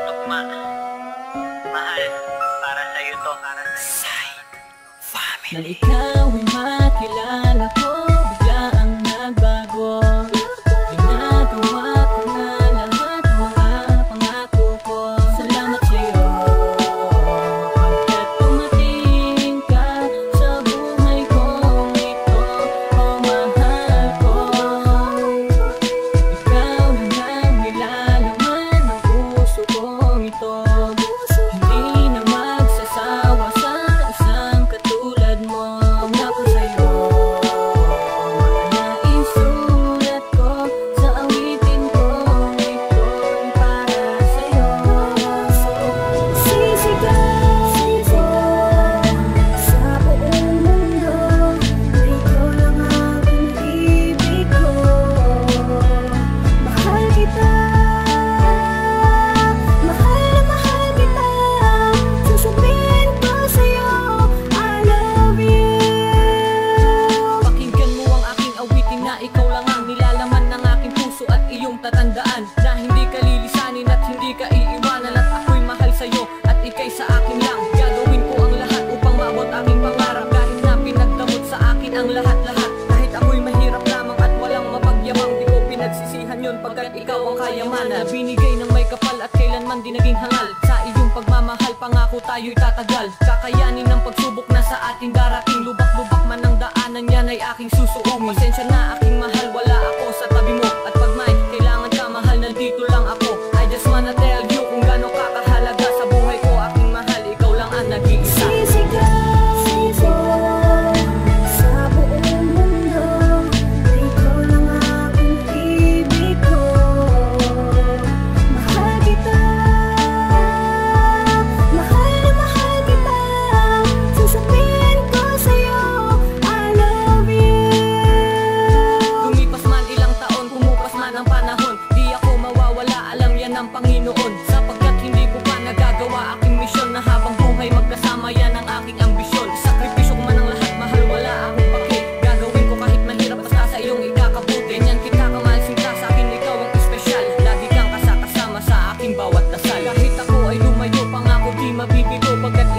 tugma. Mahal, para sa'yo to, para sa'yo. Nang ikaw ay makilala ko, bigla ang nagbago. Ginagawa ko na lahat ng mga pangako ko. Salamat sa'yo, pagkat tumating ka sa buhay kong ito, oh mahal ko. Ikaw na ang nilalaman ng puso kong ito. Hindi na magsasawa sa isang katulad mo. Pangako sa'yo, naisulat ko sa awitin kong ito'y para sa'yo. Sisigaw sa buong mundo, ikaw lang ang ibig ko. Mahal kita, mahal na mahal kita. Sasabihin ko sa'yo, I love you. Pakinggan mo ang aking awitin na ikaw lang ang nilalaman ng aking puso at iyong tatandaan na hindi ka lilisanin at hindi ka iiwanan at ako'y mahal sa'yo at ika'y sa akin lang. Gagawin ko ang lahat upang maabot aking pangarap kahit na pinagdamot sa akin ang lahat-lahat. Kahit ako'y mahirap lamang at walang mapagyamang, di ko pinagsisihan yun pagkat ikaw ang kayamanan na binigay ng may kapal at kailanman di naging hangal. Sa iyong pagmamahal, pangako tayo'y tatagal. Kakayanin ng pagsubok na sa ating darating. Lubak-lubak man ang daanan yan ay aking susuong. Pasensya na aking mahal, wala ako sa tabi mo. At pag may kailangan ka mahal, nandito lang ako. I just wanna tell you kung gaano ka kahalaga sa buhay ko, aking mahal. Ikaw lang ang nag-iisa. Sisigaw sa buong mundo, ikaw lang ang ibig ko. Mahal kita, mahal na mahal kita. Sasabihin ko sa'yo, I love you. Lumipas man ilang taon, kumupas man ang panahon, di ako mawawala, alam yan ng Panginoon. Sapagkat hindi ko pa nagagawa aking misyon na habang buhay magkasama yan ang aking ambisyon. Sakripisyo ko man ang lahat, mahal, wala akong paki. Gagawin ko kahit mahirap basta sa iyong ikakabuti. Ganyan kita kamahal, sinta sa akin, ikaw ang espesyal. Lagi kang kasama sa aking bawat dasal. Kahit ako ay lumayo, pangako di mabibigo. Pagkat